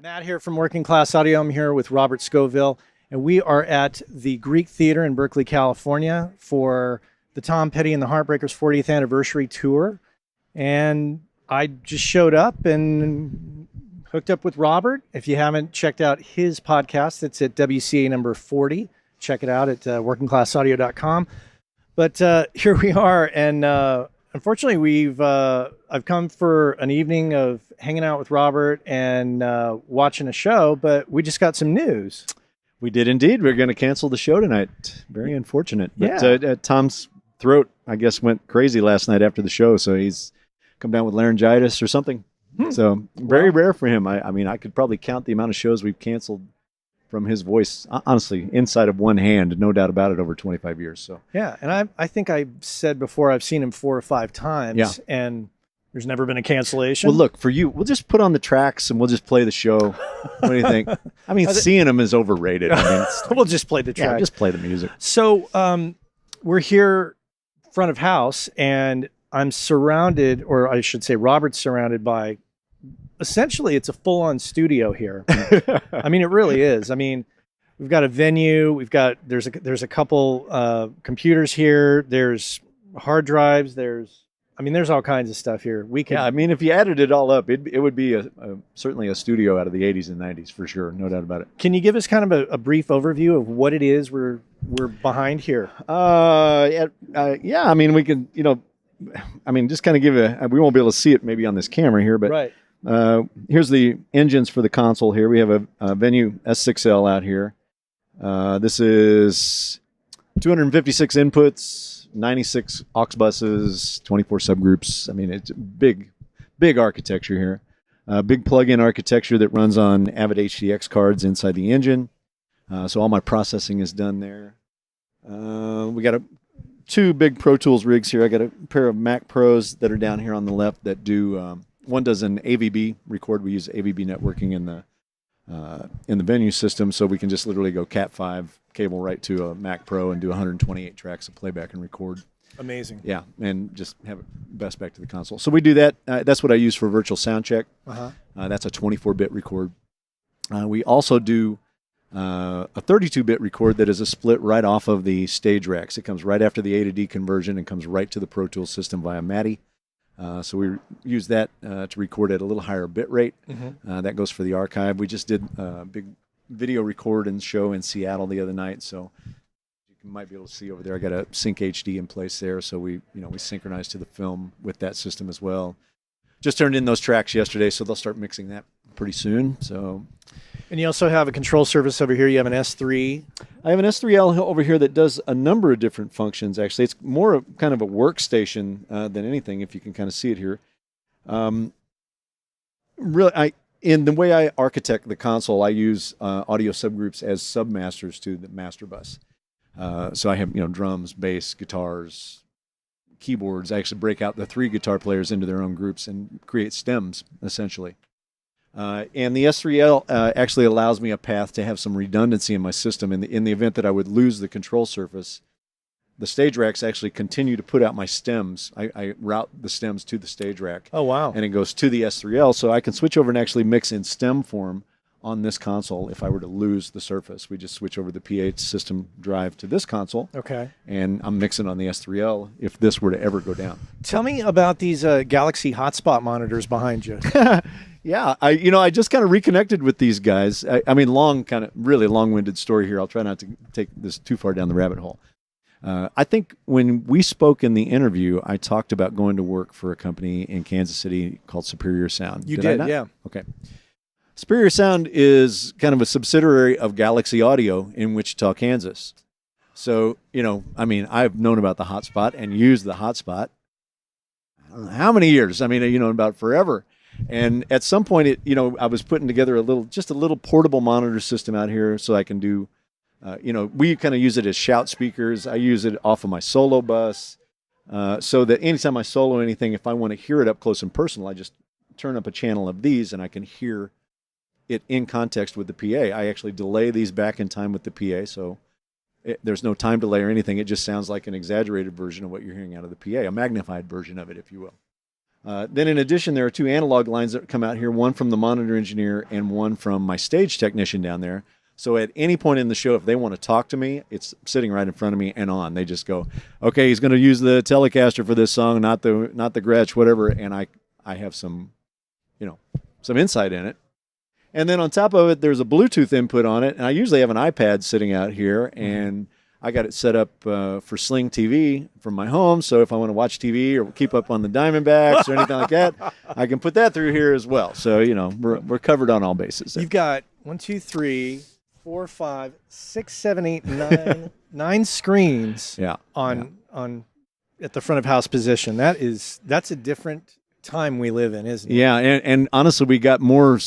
Matt here from Working Class Audio. I'm here with Robert Scovill, and we are at the Greek Theater in Berkeley, California for the Tom Petty and the Heartbreakers 40th anniversary tour. And I just showed up and hooked up with Robert. If you haven't checked out his podcast, it's at WCA number 40. Check it out at workingclassaudio.com. But here we are, and unfortunately, I've come for an evening of hanging out with Robert and watching a show, but we just got some news. We did indeed. We're going to cancel the show tonight. Very unfortunate. But Yeah. Tom's throat, I guess, went crazy last night after the show, so he's come down with laryngitis or something. So very rare for him. I mean, I could probably count the amount of shows we've canceled from his voice, honestly, inside of one hand, no doubt about it, over 25 years. So Yeah, and I think I said before I've seen him 4 or 5 times, Yeah. and there's never been a cancellation. Well, look, for you, we'll just put on the tracks and we'll just play the show. What do you think? I mean, seeing him is overrated. I mean, we'll just play the track. yeah, just play the music. So we're here front of house, and I'm surrounded, or I should say Robert's surrounded by, essentially it's a full-on studio here. I mean, it really is. I mean, we've got a venue, there's a couple computers here, there's hard drives, there's all kinds of stuff here. Yeah, I mean, if you added it all up, it would be certainly a studio out of the 80s and 90s for sure, no doubt about it. Can you give us kind of a brief overview of what it is we're behind here? Yeah, I mean, we can, just kind of we won't be able to see it maybe on this camera here, but Right. Here's the engines for the console here. We have a Venue S6L out here. This is 256 inputs, 96 aux buses, 24 subgroups. I mean, it's big architecture here. Big plug-in architecture that runs on Avid HDX cards inside the engine. So all my processing is done there. We got 2 big Pro Tools rigs here. I got a pair of Mac Pros that are down here on the left that do... one does an AVB record. We use AVB networking in the Venue system, so we can just literally go Cat5 cable right to a Mac Pro and do 128 tracks of playback and record. Amazing. Yeah, and just have it best back to the console. So we do that. That's what I use for virtual sound check. That's a 24-bit record. We also do a 32-bit record that is a split right off of the stage racks. It comes right after the A to D conversion and comes right to the Pro Tools system via MADI. So we use that to record at a little higher bit rate. That goes for the archive. We just did a big video record and show in Seattle the other night, so you might be able to see over there. I got a Sync HD in place there, so we synchronize to the film with that system as well. Just turned in those tracks yesterday, so they'll start mixing that pretty soon. So. And you also have a control surface over here. You have an S3. I have an S3L over here that does a number of different functions, actually. It's more of kind of a workstation than anything, if you can kind of see it here. Really, in the way I architect the console, I use audio subgroups as submasters to the master bus. So I have drums, bass, guitars, keyboards. I actually break out the 3 guitar players into their own groups and create stems, essentially. And the S3L actually allows me a path to have some redundancy in my system. In the event that I would lose the control surface, the stage racks actually continue to put out my stems. I route the stems to the stage rack. Oh, wow. And it goes to the S3L, so I can switch over and actually mix in stem form on this console if I were to lose the surface. We just switch over the PA system drive to this console. Okay. And I'm mixing on the S3L if this were to ever go down. Tell me about these Galaxy hotspot monitors behind you. Yeah, I just kind of reconnected with these guys. I mean, really long-winded story here. I'll try not to take this too far down the rabbit hole. I think when we spoke in the interview, I talked about going to work for a company in Kansas City called Superior Sound. You did, yeah. Okay. Superior Sound is kind of a subsidiary of Galaxy Audio in Wichita, Kansas. So, I've known about the hotspot and used the hotspot. I don't know how many years. About forever. And at some point, I was putting together a little portable monitor system out here so I can do, we kind of use it as shout speakers. I use it off of my solo bus so that anytime I solo anything, if I want to hear it up close and personal, I just turn up a channel of these and I can hear it in context with the PA. I actually delay these back in time with the PA, so there's no time delay or anything. It just sounds like an exaggerated version of what you're hearing out of the PA, a magnified version of it, if you will. Then in addition, there are 2 analog lines that come out here, one from the monitor engineer and one from my stage technician down there. So at any point in the show, if they want to talk to me, it's sitting right in front of me and on. They just go, okay, he's going to use the Telecaster for this song, not the Gretsch, whatever. And I have some insight in it. And then on top of it, there's a Bluetooth input on it. And I usually have an iPad sitting out here, and I got it set up for Sling TV from my home. So if I want to watch TV or keep up on the Diamondbacks or anything like that, I can put that through here as well. So, we're covered on all bases. You've got 1, 2, 3, 4, 5, 6, 7, 8, 9 screens on at the front of house position. That's a different time we live in, isn't it? Yeah, and honestly, we got more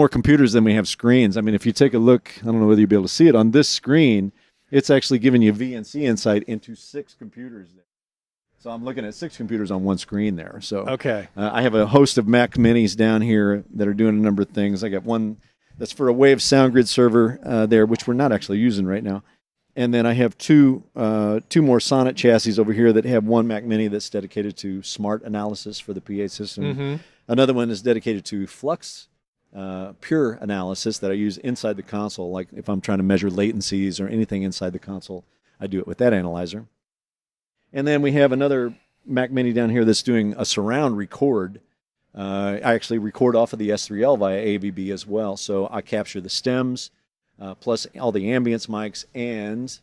computers than we have screens. I mean, if you take a look, I don't know whether you'll be able to see it on this screen, it's actually giving you VNC insight into 6 computers there. So I'm looking at 6 computers on one screen there. So okay, I have a host of Mac Minis down here that are doing a number of things. I got one that's for a Wave SoundGrid server there, which we're not actually using right now. And then I have two more Sonnet chassis over here that have one Mac Mini that's dedicated to smart analysis for the PA system. Mm-hmm. Another one is dedicated to flux pure analysis that I use inside the console. Like if I'm trying to measure latencies or anything inside the console, I do it with that analyzer. And then we have another Mac Mini down here that's doing a surround record. I actually record off of the S3L via AVB as well. So I capture the stems, plus all the ambience mics, and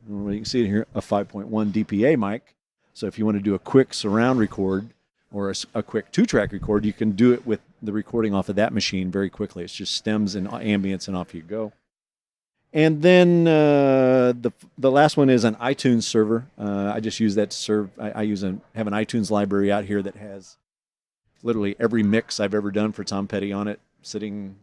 you can see it here, a 5.1 DPA mic. So if you want to do a quick surround record or a quick 2-track record, you can do it with the recording off of that machine very quickly. It's just stems and ambience, and off you go. And then the last one is an iTunes server. I just use that to serve. I have an iTunes library out here that has literally every mix I've ever done for Tom Petty on it sitting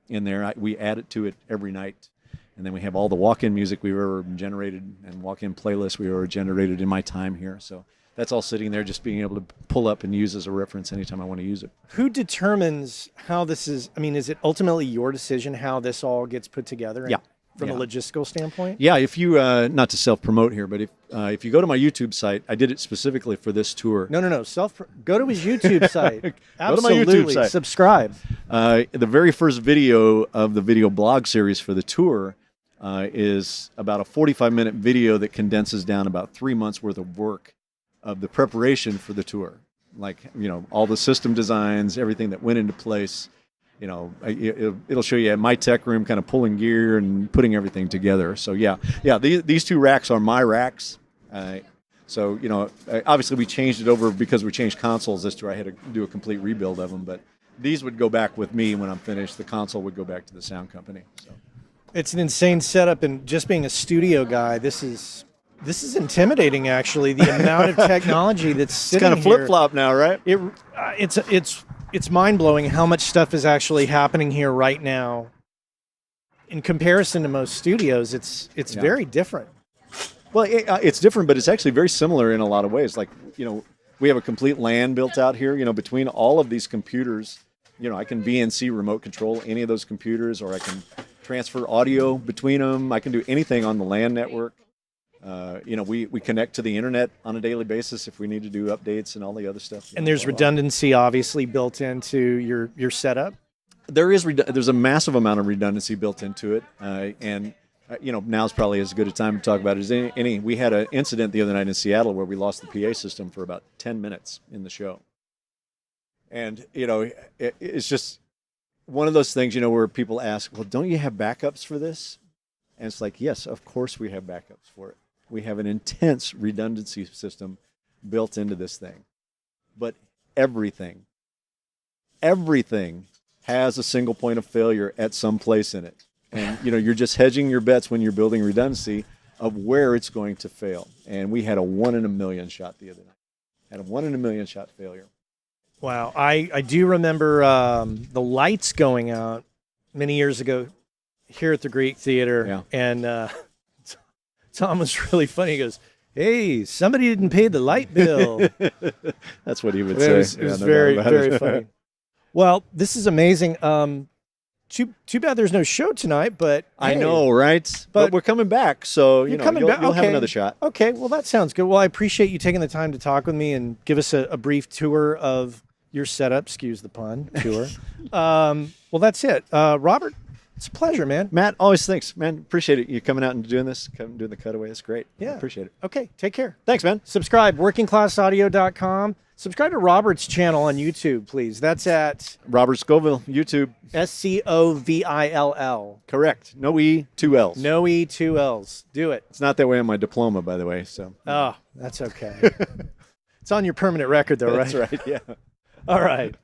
in there. We add it to it every night. And then we have all the walk-in music we've ever generated and walk-in playlists we've ever generated in my time here. So that's all sitting there, just being able to pull up and use as a reference anytime I want to use it. Who determines how this is? I mean, is it ultimately your decision how this all gets put together? Yeah. From a logistical standpoint? Yeah, if you, not to self-promote here, but if you go to my YouTube site, I did it specifically for this tour. No. Go to his YouTube site. Absolutely. Go to my YouTube site. Subscribe. The very first video of the video blog series for the tour is about a 45-minute video that condenses down about 3 months worth of work of the preparation for the tour. Like, all the system designs, everything that went into place. It'll show you at my tech room kind of pulling gear and putting everything together. So, these 2 racks are my racks. Obviously we changed it over because we changed consoles this tour. I had to do a complete rebuild of them, but these would go back with me when I'm finished. The console would go back to the sound company. So it's an insane setup, and just being a studio guy, this is intimidating, actually, the amount of technology that's sitting here. It's kind of flip-flop now, right? It's mind-blowing how much stuff is actually happening here right now. In comparison to most studios, it's very different. Well, it's different, but it's actually very similar in a lot of ways. Like, we have a complete LAN built out here, between all of these computers. I can VNC remote control any of those computers, or I can transfer audio between them. I can do anything on the LAN network. We connect to the internet on a daily basis if we need to do updates and all the other stuff. And there's redundancy obviously built into your setup. There's a massive amount of redundancy built into it, and now's probably as good a time to talk about it as any. We had an incident the other night in Seattle where we lost the PA system for about 10 minutes in the show, and it's just one of those things where people ask, well, don't you have backups for this? And it's like, yes, of course we have backups for it. We have an intense redundancy system built into this thing. But everything has a single point of failure at some place in it. And, you're just hedging your bets when you're building redundancy of where it's going to fail. And we had a 1 in a million shot the other night. Had a 1 in a million shot failure. Wow. I do remember the lights going out many years ago here at the Greek Theater. Yeah. And Tom was really funny. He goes, hey, somebody didn't pay the light bill. That's what he would say. It was very, very funny. Well, this is amazing. too bad there's no show tonight, but I hey, know, right? But we're coming back, so you're coming back. you'll have Okay. another shot. Okay, well, that sounds good. Well, I appreciate you taking the time to talk with me and give us a brief tour of your setup. Excuse the pun, tour. Well, that's it. Robert, it's a pleasure, man. Matt, always thanks, man. Appreciate it. You coming out and doing this, doing the cutaway. It's great. Yeah. I appreciate it. Okay, take care. Thanks, man. Subscribe, workingclassaudio.com. Subscribe to Robert's channel on YouTube, please. That's at Robert Scovill, YouTube. Scovill. Correct. No E, 2 L's. No E, 2 L's. Do it. It's not that way on my diploma, by the way. So. Oh, that's okay. It's on your permanent record, though, right? That's right. Yeah. All right.